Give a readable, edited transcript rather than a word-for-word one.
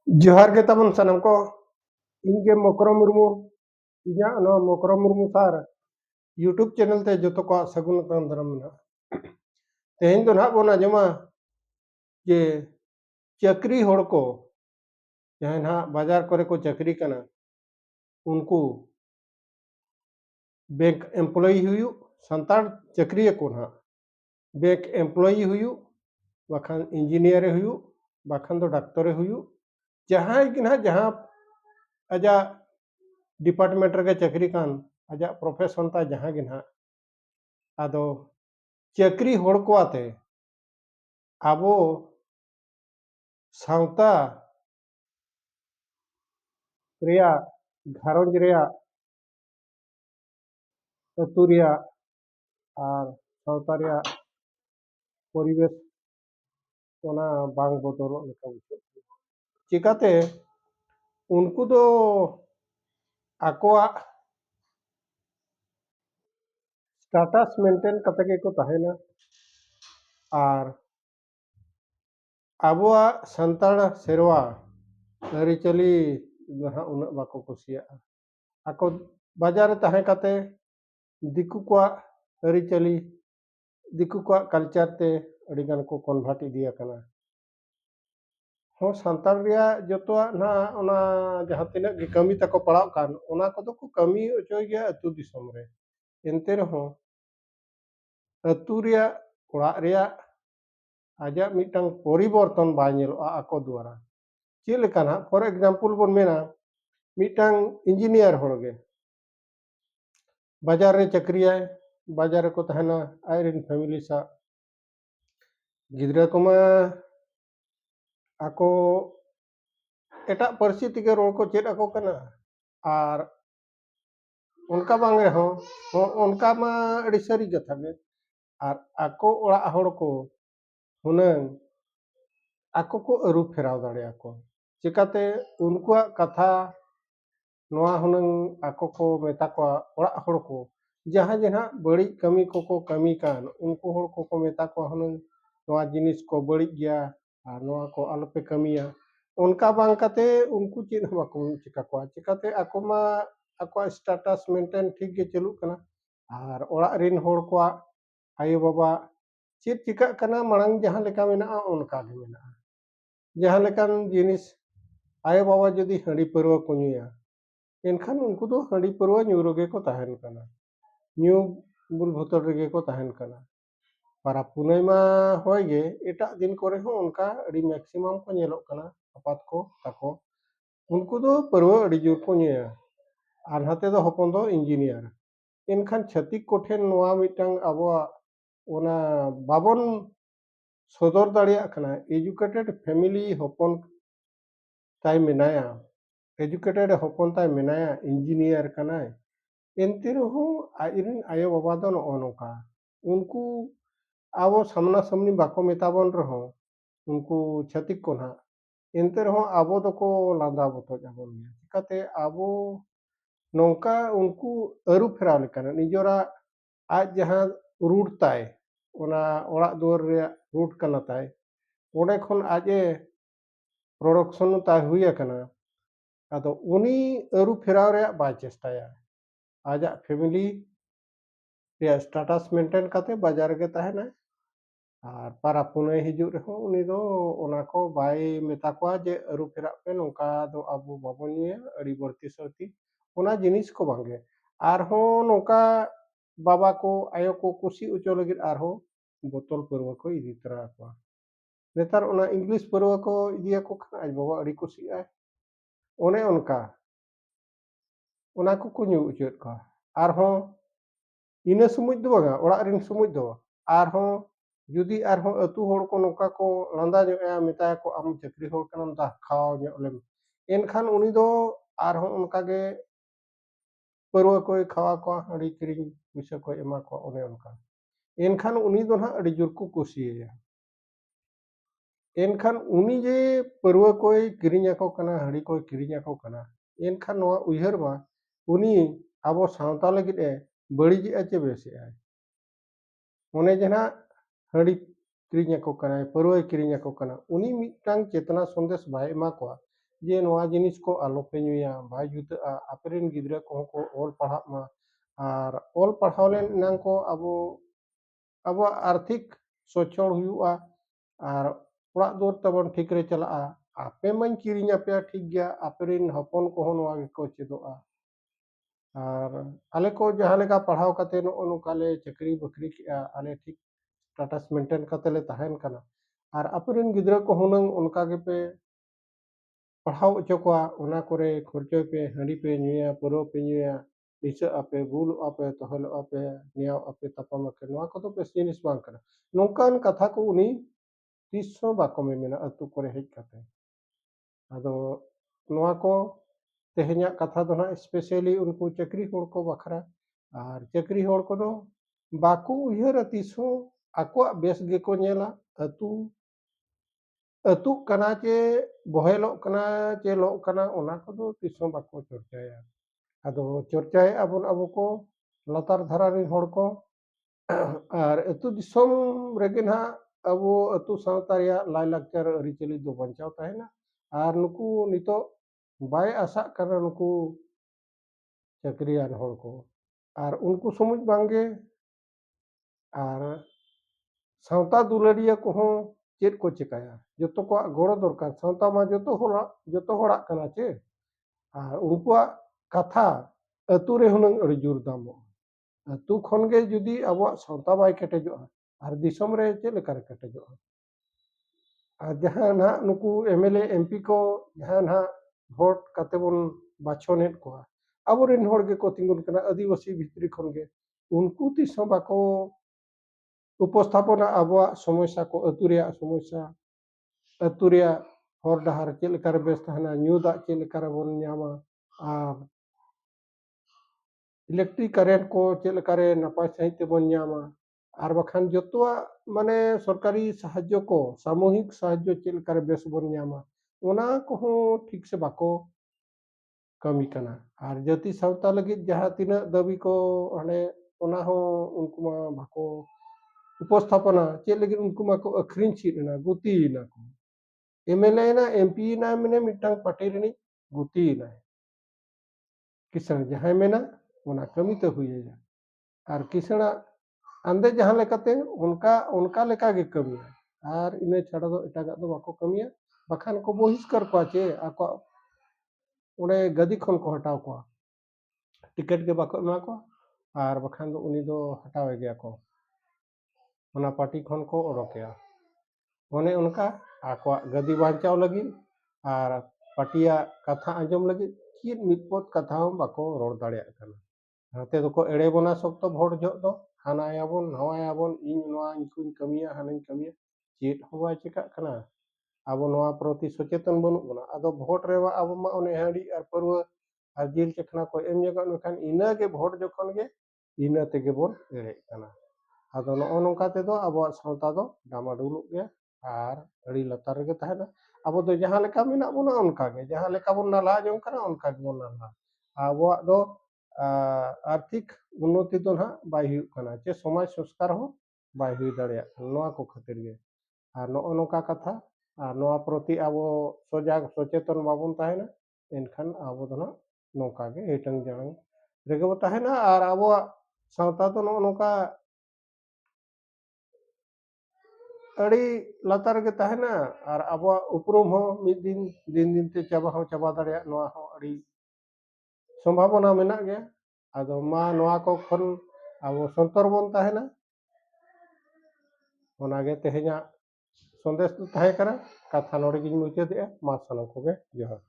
जोहार गे ताबोन सानाम को इनके मकरो मुर्मू इना नो मकरो मुर्मू सार यूट्यूब चैनल ते जो को सगुन दाराम ना तेहन दो ना बोन आजमा जे चक्री होड़ को जहाँ ना बाजार करे को चक्री कना उनको बैंक एम्प्लॉय हुयु संताड़ चक्री को ना बैंक एम्प्लॉय हुयु बाखान इंजीनियर हुयु बाखान दो डॉक्टर हुयु जहाँ कि ना जहाँ आजा डिपार्टमेंट रे चक्री कान आजा प्रोफेशन ता जहाँ गे ना आदो चक्री होड़ को आते आबो सावता रेया घारोंज रेया अतु रेया और सावता रेया परिवेश ओना बांग बदलो लेका बुझो चिकाते उनको दो आकोआ स्टेटस मेंटेन कते के को तहेना और आबोआ संताड़ सेरवा अरिचली जहाँ उन बाको कुसिया आको बाजार तहे कते दिकु को अरिचली दिकु को कल्चर ते अडिगान को कन्वर्ट इदिया कना हो संताड़ रिया जतोआ ना ओना जहाँ तिना गे कमी तको पड़ाव कान ओना को तो को कमी ओचोय गया अतु दिसोम रे एनते रहो अतु रिया ओड़ा रिया आजा मिटंग परिवर्तन बाय नेलोआ आको द्वारा चे लेका ना फॉर एग्जांपल बोन मेना मिटंग इंजीनियर होड़गे बाजार रे चक्रियाय बाजार को तहना आयरन फैमिली सा गिद्रा कोमा आको एटा परिस्थिति के रोल को चेक आको कना और उनका बांग रहो उनका मा अड़ी सारी कथा गे और आको ओड़ा होड़ को हुनंग आको को अरु फेराव दाड़े आको चिकाते उनको कथा नोआ हुनंग आको को मेता को ओड़ा होड़ को जहाँ जहाँ बड़ी कमी को कमी कान उनको होड़ को मेता को हुनंग नोआ जिनिस को बड़ी गया और नोआ को अलपे कमिया उनका बांग कते उनको चीज हम को चिका को चिकाते आको मा आको स्टेटस मेंटेन ठीक के चलू कना और ओड़ा रिन होड़ को आयो बाबा चीज चिका कना मरंग जहाँ लेका मेना उनका भी मेना जहाँ लेकान जिनिस आयो बाबा जदि हड़ी परवा को नुया एनखान उनको तो हड़ी परवा न्यूरोगे को तहन कना न्यू बुल भोतर रेगे को तहन कना पारा पुनय मा होयगे एटा दिन करे हो उनका अड़ी मैक्सिमम को नेलो कना आपात को ताको उनको तो परवा अड़ी जोर को नुया आनहाते दो हपन दो इंजीनियर एनखान छतिक कोठेन नोआ मिटंग आबोआ ओना बाबन सदर दाड़िया कना एजुकेटेड फैमिली हपन ताई मेनाया एजुकेटेड हपन ताई मेनाया इंजीनियर कनाय एनते रहो आइरिन आयो बाबा दो नोका उनको आबो सामना सामनी बाको मेताबन रहो उनको छतिक को ना एनते रहो आबो दो को लांदा बतो जाबन चिकाते आबो नौका उनको अरु फेराव लेकाना निजोरा आज जहाँ रूट ताय ओना ओड़ा दुआर रे रूट कना ताय ओडे खन आजे प्रोडक्शन ताय हुई कना आदो उनी अरु फेराव रे बाय चेष्टाया आजा फैमिली रे स्टेटस मेंटेन काते बाजार के तहना और पारा पुनय हिजु रहो उनी दो ओना को बाय मेता को जे अरु फेरा पे नौका दो आबो बाबनिया अड़ी बर्ती सरती ओना जिनिस को बांगे आर हो नौका बाबा को आयो को कुसी उचो लगिर आर हो बोतल परवा को इदी तरा को नेतार ओना इंग्लिश परवा को इदिया को खान आज बाबा अड़ी कुसी आय ओने उनका ओना को न्यू उचोत को आर हो इना समुज दो बागा ओड़ा रिन समुज दो आर हो जुदी आर हो अतु होड़ को नौका को लांदा जो मेता को आम चक्री होड़ कनम दा खाओ जो लेम एनखान उनी दो आर हो उनका गे परवा को खावा को अड़ी किरिंग विषय को एमा को ओने उनका एनखान उनी दो ना अड़ी जोर को कुसिया एनखान उनी जे परवा को किरिंग को कना हड़ी को किरिंग को कना एनखान नोआ उयहर मा उनी आबो सावता लगिद बड़ी जे आचे बेसे आय ओने जना हड़ी ᱠᱤᱨᱤᱧ ᱟᱠᱚ ᱠᱟᱱᱟᱭ, ᱯᱟᱹᱨᱣᱟᱹᱭ ᱠᱤᱨᱤᱧ ᱟᱠᱚ ᱠᱟᱱᱟ, ᱩᱱᱤ ᱢᱤᱫᱴᱟᱝ ᱪᱮᱛᱱᱟ ᱥᱚᱱᱫᱮᱥ ᱵᱟᱭ ᱮᱢᱟ ᱠᱚᱣᱟ ᱡᱮ ᱱᱚᱣᱟ ᱡᱤᱱᱤᱥ ᱠᱚ ᱟᱞᱚᱯᱮ ᱧᱩᱭᱟ, ᱵᱟᱭ ᱡᱩᱛᱟᱹᱜᱼᱟ, ᱟᱯᱮᱨᱮᱱ ᱜᱤᱫᱽᱨᱟᱹ ᱠᱚᱦᱚᱸ ᱠᱚ ᱚᱞ ᱯᱟᱲᱦᱟᱜ ᱢᱟ, ᱟᱨ ᱚᱞ ᱯᱟᱲᱦᱟᱣ ᱞᱮᱱ ᱮᱱᱟᱝ ᱠᱚ ᱟᱵᱚᱣᱟᱜ ᱟᱨᱛᱷᱤᱠ ᱥᱚᱪᱷᱚᱞ ᱦᱩᱭᱩᱜᱼᱟ, ᱟᱨ ᱚᱲᱟᱜ ᱫᱩᱣᱟᱹᱨ ᱛᱟᱵᱚᱱ ᱴᱷᱤᱠ ᱨᱮ ᱪᱟᱞᱟᱜᱼᱟ᱾ ᱟᱯᱮ ᱢᱟᱧ ᱠᱤᱨᱤᱧ ᱟᱯᱮᱭᱟ ᱴᱷᱤᱠ ᱜᱮᱭᱟ, ᱟᱯᱮᱨᱮᱱ ᱦᱚᱯᱚᱱ ᱠᱚᱦᱚᱸ ᱱᱚᱣᱟ ᱜᱮᱠᱚ ᱪᱮᱫᱚᱜᱼᱟ᱾ ᱟᱨ ᱟᱞᱮ ᱠᱚ ᱡᱟᱦᱟᱸ ᱞᱮᱠᱟ ᱯᱟᱲᱦᱟᱣ ᱠᱟᱛᱮ ᱱᱚᱜᱼᱚ ᱱᱚᱝᱠᱟ ᱞᱮ ᱪᱟᱹᱠᱨᱤ ᱵᱟᱹᱠᱨᱤ ᱠᱮᱜᱼᱟ, ᱟᱞᱮ ᱴᱷᱤᱠ ᱥᱴᱮᱴᱟᱥ ᱢᱮᱱᱴᱮᱱ ᱠᱟᱛᱮ ᱞᱮ ᱛᱟᱦᱮᱱ ᱠᱟᱱᱟ, ᱟᱨ ᱟᱯᱮᱨᱮᱱ ᱜᱤᱫᱽᱨᱟᱹ ᱠᱚ ᱦᱩᱱᱟᱹᱝ ᱚᱱᱠᱟ ᱜᱮᱯᱮ ᱯᱟᱲᱦᱟᱣ ᱦᱚᱪᱚ ᱠᱚᱣᱟ, ᱚᱱᱟ ᱠᱚᱨᱮ ᱠᱷᱚᱨᱪᱚᱭ ᱯᱮ, ᱦᱟᱺᱰᱤ ᱯᱮ ᱧᱩᱭᱟ, ᱯᱟᱹᱣᱨᱟᱹ ᱯᱮ ᱧᱩᱭᱟ, ᱱᱤᱥᱟᱹᱜ ᱟᱯᱮ, ᱵᱩᱞᱩᱜ ᱟᱯᱮ, ᱛᱚᱦᱚᱞᱚᱜ ᱟᱯᱮ, ᱱᱮᱭᱟᱣ ᱟᱯᱮ, ᱛᱟᱯᱟᱢ ᱟᱯᱮ, ᱱᱚᱣᱟ ᱠᱚᱫᱚ ᱵᱮᱥ ᱡᱤᱱᱤᱥ ᱵᱟᱝ ᱠᱟᱱᱟ᱾ ᱱᱚᱝᱠᱟᱱ ᱠᱟᱛᱷᱟ ᱠᱚ ᱩᱱᱤ ᱛᱤᱥ ᱦᱚᱸ ᱵᱟᱠᱚ ᱢᱮᱢᱮᱱᱟ ᱟᱹᱛᱩ ᱠᱚᱨᱮ ᱦᱮᱡ ᱠᱟᱛᱮ᱾ ᱟᱫᱚ ᱱᱚᱣᱟ ᱠᱚ ᱛᱮᱦᱮᱧᱟᱜ ᱠᱟᱛᱷᱟ ᱫᱚ ᱱᱟᱜ ᱥᱯᱮᱥᱟᱞᱤ ᱩᱱᱠᱩ ᱪᱟᱹᱠᱨᱤ ᱦᱚᱲ ᱠᱚ ᱵᱟᱠᱷᱨᱟ, ᱟᱨ ᱪᱟᱹᱠᱨᱤ ᱦᱚᱲ ᱠᱚᱫᱚ ᱵᱟᱠᱚ ᱩᱭᱦᱟᱹᱨᱟ ᱛᱤᱥᱦᱚᱸ ᱟᱠᱚᱣᱟᱜ ᱵᱮᱥ ᱜᱮᱠᱚ ᱧᱮᱞᱟ, ᱟᱹᱛᱩᱜ ᱠᱟᱱᱟ ᱪᱮ ᱵᱚᱦᱮᱞᱚᱜ ᱠᱟᱱᱟ ᱪᱮ ᱞᱚᱜ ᱠᱟᱱᱟ, ᱚᱱᱟ ᱠᱚᱫᱚ ᱛᱤᱥᱦᱚᱸ ᱵᱟᱠᱚ ᱪᱚᱨᱪᱟᱭᱟ᱾ ᱟᱫᱚ ᱪᱚᱨᱪᱟᱭᱮᱜᱼᱟ ᱵᱚᱱ ᱟᱵᱚ ᱠᱚ ᱞᱟᱛᱟᱨ ᱫᱷᱟᱨᱟ ᱨᱮᱱ ᱦᱚᱲ ᱠᱚ, ᱟᱨ ᱟᱹᱛᱩ ᱫᱤᱥᱚᱢ ᱨᱮᱜᱮ ᱱᱟᱦᱟᱜ ᱟᱵᱚ ᱟᱹᱛᱩ ᱥᱟᱶᱛᱟ ᱨᱮᱭᱟᱜ ᱞᱟᱭᱼᱞᱟᱠᱪᱟᱨ ᱟᱹᱨᱤᱪᱟᱹᱞᱤ ᱫᱚ ᱵᱟᱧᱪᱟᱣ ᱛᱟᱦᱮᱱᱟ, ᱟᱨ ᱱᱩᱠᱩ ᱱᱤᱛᱚᱜ ᱵᱟᱭ ᱟᱥᱟᱜ ᱠᱟᱱᱟ ᱱᱩᱠᱩ ᱪᱟᱹᱠᱨᱤᱭᱟᱱ ᱦᱚᱲ ko, ᱟᱨ ᱩᱱᱠᱩ ᱥᱩᱢᱩᱝ ᱵᱟᱝᱜᱮ, ᱟᱨ ᱥᱟᱶᱛᱟ ᱫᱩᱞᱟᱹᱲᱤᱭᱟᱹ ᱠᱚᱦᱚᱸ ᱪᱮᱫ ᱠᱚ ᱪᱮᱠᱟᱭᱟ, ᱡᱚᱛᱚ ᱠᱚᱣᱟᱜ ᱜᱚᱲᱚ ᱫᱚᱨᱠᱟᱨ, ᱥᱟᱶᱛᱟ ᱢᱟ ᱡᱚᱛᱚ ᱦᱚᱲᱟᱜ ᱠᱟᱱᱟ ᱪᱮ, ᱟᱨ ᱩᱱᱠᱩᱣᱟᱜ ᱠᱟᱛᱷᱟ ᱟᱹᱛᱩ ᱨᱮ ᱦᱩᱱᱟᱹᱝ ᱟᱹᱰᱤ ᱡᱳᱨ ᱫᱟᱢᱚᱜᱼᱟ᱾ ᱟᱹᱛᱩ ᱠᱷᱚᱱᱜᱮ ᱡᱩᱫᱤ ᱟᱵᱚᱣᱟᱜ ᱥᱟᱶᱛᱟ ᱵᱟᱭ ᱠᱮᱴᱮᱡᱚᱜᱼᱟ, ᱟᱨ ᱫᱤᱥᱚᱢ ᱨᱮ ᱪᱮᱫ ᱞᱮᱠᱟᱨᱮ ᱠᱮᱴᱮᱡᱚᱜᱼᱟ? ᱟᱨ ᱡᱟᱦᱟᱸ ᱱᱟᱦᱟᱜ ᱱᱩᱠᱩ MLA MP ko jahan nahag vote kate bon বাছনেদ kowa, aboren hor geko tingun kana আদিবাসী ভিতরি khonge, unku tishon bako উপস্থাপনা আবহাওয়া সমস্যা ko ᱟᱹᱛᱩ ᱨᱮᱭᱟᱜ সমস্যা, ᱟᱹᱛᱩ ᱨᱮᱭᱟᱜ hor dahar ᱪᱮᱫ ᱞᱮᱠᱟᱨᱮ ᱵᱮᱥ ᱛᱟᱦᱮᱱᱟ, ᱧᱩ ᱫᱟᱜ ᱪᱮᱫ ᱞᱮᱠᱟᱨᱮ ᱵᱚᱱ ᱧᱟᱢᱟ, ᱟᱨ इलेक्ट्रिक कारेंट को चेक लकारे नपाय सहित तेबन ᱧᱟᱢᱟ, ᱟᱨ ᱵᱟᱠᱷᱟᱱ ᱡᱚᱛᱚᱣᱟᱜ ᱢᱟᱱᱮ ᱥᱚᱨᱠᱟরি ᱥᱟᱦᱟᱡᱽᱡᱚ ᱠᱚ, ᱥᱟᱢᱩᱦᱤᱠ ᱥᱟᱦᱟᱡᱽᱡᱚ ᱪᱮᱫ ᱞᱮᱠᱟᱨᱮ ᱵᱮᱥ ᱵᱚᱱ ᱧᱟᱢᱟ, ᱚᱱᱟ ᱠᱚᱦᱚᱸ ᱴᱷᱤᱠ ᱥᱮ ᱵᱟᱠᱚ ᱠᱟᱹᱢᱤ ᱠᱟᱱᱟ। ᱟᱨ ᱡᱟᱹᱛᱤ ᱥᱟᱶᱛᱟ ᱞᱟᱹᱜᱤᱫ ᱡᱟᱦᱟᱸ ᱛᱤᱱᱟᱹᱜ ᱫᱟᱹᱵᱤ ᱠᱚ ᱦᱟᱱᱮ ᱚᱱᱟ ᱦᱚᱸ ᱩᱱᱠᱩ ᱢᱟ ᱵᱟᱠᱚ उपस्थापना चेक लगिद उनको माको अखरिन चीना गुतीना को MLA ना MP ना मैंने मिटांग पार्टी रनी गुतीना किसान जहां में ना ओना कमी तो हुई है, और किसना अंदे जहां लेकाते उनका उनका लेका के कमी है, और इने छाड़ा दो एटागा दो बाको कमी है, बखान को बहिष्कार को चे आको उन्हें गदी खन को हटाव को टिकट के बाको एमा को, और बखान दो उनी दो हटावे गया को ओना पार्टी खन को ओडोकेया, ओने उनका आको गदी बांचाव लगी, और पार्टिया कथा आंजम लगी चीज मिटपत कथा हम बाको रोड दाड़िया कना, हाते दो को एड़े बोना सकतो भोट जो दो हानायाबोन नवायाबोन इन नवा इनकुन कमिया हानाइन कमिया चेत होवा चिका कना, आबो नवा प्रति सचेतन बनु बना, आदो भोट रेवा आबो मा ओने हाड़ी और परवा और जिल चखना को एम जगह नखान इना के भोट जखन गे इना तेगे बोन एड़े कना। आदो नो नोंका तेदो आबो सावता दो डामाडुलु गया, और अड़ी लतार गे तहना, आबो दो जहां लेका मेना बोना उनका गे, जहां लेका बोन नाला जों कना उनका गे बोन नाला, आबो दो आर्थिक उन्नति तो ना बाय हुई कना चे समाज संस्कार हो बाय हुई दाड़िया नोआ को खातिर गे, और नो नोका कथा और नोआ प्रति आबो सजाग सचेतन बाबन तहना एनखान आबो दो ना नोका गे हेटंग जांग रेगे बो तहना, और आबो सावता तो नो नोका अड़ी लतार के तहना, और अब उपरूम हो मिद दिन दिन दिन ते चाबा हो चाबा दाड़िया नोआ हो अड़ी संभावना मेना गया, आदो मा नोआ को खन अब संतर बोन तहना, ओनागे तेहेኛ संदेश तो तहे करा कथा नोड़े गिन मुचादेआ मा सानम को गे जोहार।